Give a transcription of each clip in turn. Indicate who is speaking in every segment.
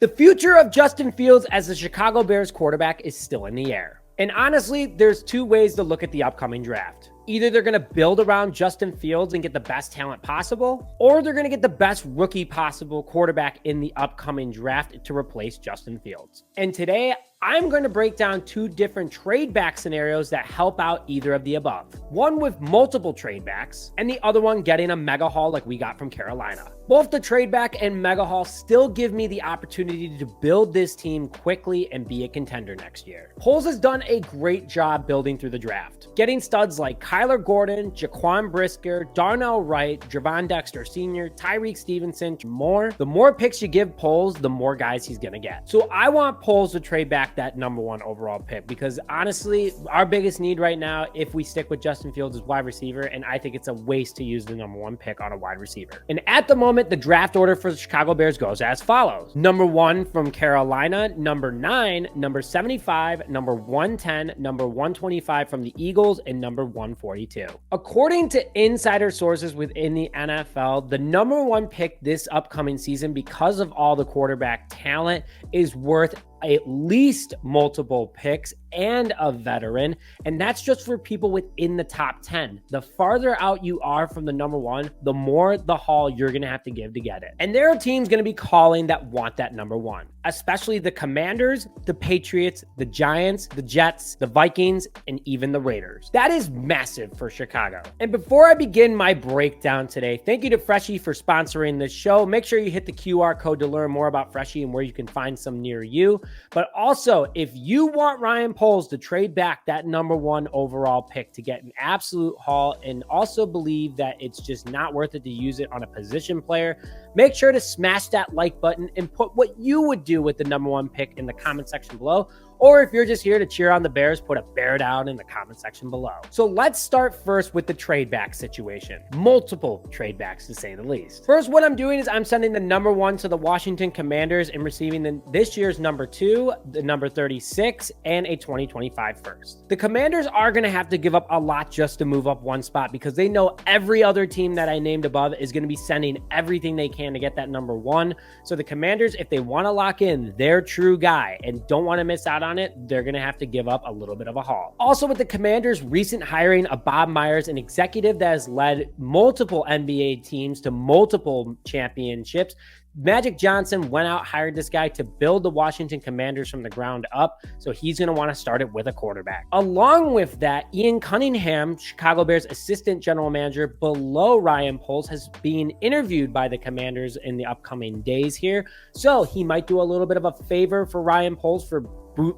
Speaker 1: The future of Justin Fields as the Chicago Bears quarterback is still in the air. And honestly, there's two ways to look at the upcoming draft. Either they're going to build around Justin Fields and get the best talent possible, or they're going to get the best rookie possible quarterback in the upcoming draft to replace Justin Fields. And today, I'm going to break down two different trade back scenarios that help out either of the above. One with multiple trade backs, and the other one getting a mega haul like we got from Carolina. Both the trade back and mega haul still give me the opportunity to build this team quickly and be a contender next year. Poles has done a great job building through the draft, getting studs like Kyler Gordon, Jaquan Brisker, Darnell Wright, Javon Dexter Sr., Tyrique Stevenson, more. The more picks you give Poles, the more guys he's going to get. So I want Poles to trade back that number one overall pick, because honestly, our biggest need right now, if we stick with Justin Fields, is wide receiver, and I think it's a waste to use the number one pick on a wide receiver. And at the moment, the draft order for the Chicago Bears goes as follows. Number 1 from Carolina, number 9, number 75, number 110, number 125 from the Eagles, and number 142. According to insider sources within the NFL, the number one pick this upcoming season, because of all the quarterback talent, is worth at least multiple picks and a veteran, and that's just for people within the top 10. The farther out you are from the number one, the more the haul you're going to have to give to get it. And there are teams going to be calling that want that number one, especially the Commanders, the Patriots, the Giants, the Jets, the Vikings, and even the Raiders. That is massive for Chicago. And before I begin my breakdown today, thank you to Freshie for sponsoring this show. Make sure you hit the QR code to learn more about Freshie and where you can find some near you. But also, if you want Ryan Poles to trade back that number one overall pick to get an absolute haul, and also believe that it's just not worth it to use it on a position player, make sure to smash that like button and put what you would do with the number one pick in the comment section below. Or if you're just here to cheer on the Bears, put a bear down in the comment section below. So let's start first with the trade back situation. Multiple trade backs, to say the least. First, what I'm doing is I'm sending the number 1 to the Washington Commanders and receiving this year's number 2, the number 36, and a 2025 first. The Commanders are going to have to give up a lot just to move up one spot, because they know every other team that I named above is going to be sending everything they can to get that number 1. So the Commanders, if they want to lock in their true guy and don't want to miss out on it, they're going to have to give up a little bit of a haul. Also, with the Commanders' recent hiring of Bob Myers, an executive that has led multiple NBA teams to multiple championships, Magic Johnson went out, hired this guy to build the Washington Commanders from the ground up, so he's going to want to start it with a quarterback. Along with that, Ian Cunningham, Chicago Bears assistant general manager below Ryan Poles, has been interviewed by the Commanders in the upcoming days here, so he might do a little bit of a favor for Ryan Poles for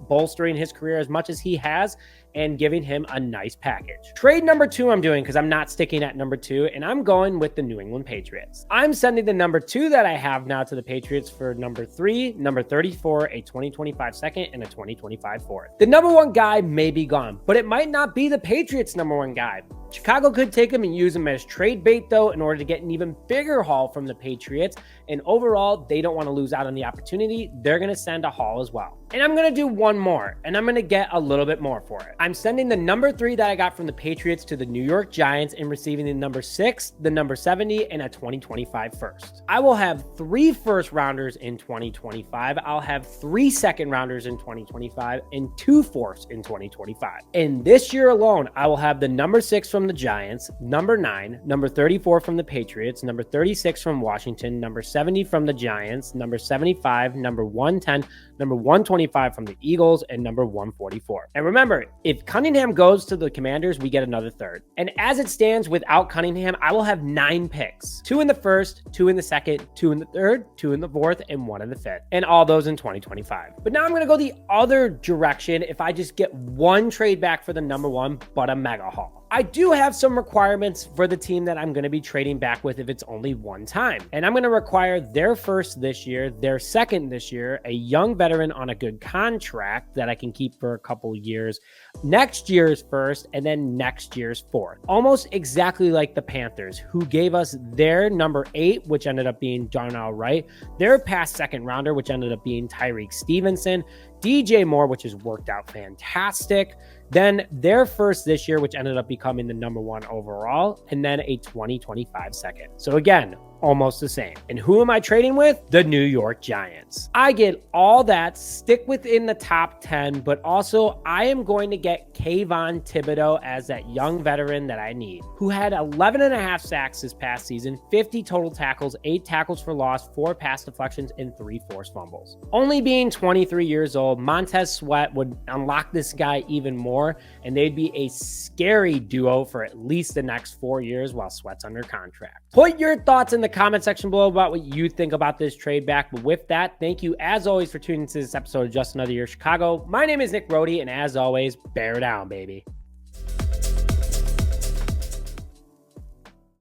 Speaker 1: bolstering his career as much as he has and giving him a nice package. Trade number 2 I'm doing, because I'm not sticking at number 2, and I'm going with the New England Patriots. I'm sending the number 2 that I have now to the Patriots for number 3, number 34, a 2025 second, and a 2025 fourth. The number 1 guy may be gone, but it might not be the Patriots' number 1 guy. Chicago could take him and use him as trade bait, though, in order to get an even bigger haul from the Patriots. And overall, they don't want to lose out on the opportunity. They're going to send a haul as well. And I'm going to do one more, and I'm going to get a little bit more for it. I'm sending the number 3 that I got from the Patriots to the New York Giants and receiving the number 6, the number 70, and a 2025 first. I will have 3 first rounders in 2025. I'll have 3 second rounders in 2025 and 2 fourths in 2025. And this year alone, I will have the number 6 from the Giants, number 9, number 34 from the Patriots, number 36 from Washington, number 70 from the Giants, number 75, number 110, number 125 from the Eagles, and number 144. And remember, if Cunningham goes to the Commanders, we get another third. And as it stands, without Cunningham, I will have 9 picks. 2 in the first, 2 in the second, 2 in the third, 2 in the fourth, and 1 in the fifth. And all those in 2025. But now I'm going to go the other direction if I just get 1 trade back for the number 1, but a mega haul. I do have some requirements for the team that I'm going to be trading back with if it's only 1 time. And I'm going to require their first this year, their second this year, a young veteran on a good contract that I can keep for a couple years, next year's first, and then next year's fourth. Almost exactly like the Panthers, who gave us their number 8, which ended up being Darnell Wright, their past second rounder, which ended up being Tyrique Stevenson, DJ Moore, which has worked out fantastic. Then their first this year, which ended up becoming the number 1 overall, and then a 2025 second. So again, almost the same. And who am I trading with? The New York Giants. I get all that, stick within the top 10, but also I am going to get Kayvon Thibodeaux as that young veteran that I need, who had 11.5 sacks this past season, 50 total tackles, 8 tackles for loss, 4 pass deflections, and 3 forced fumbles. Only being 23 years old, Montez Sweat would unlock this guy even more, and they'd be a scary duo for at least the next 4 years while Sweat's under contract. Put your thoughts in the comment section below about what you think about this trade back. But with that, thank you as always for tuning into this episode of Just Another Year Chicago. My name is Nick Brody, and as always, bear down, baby.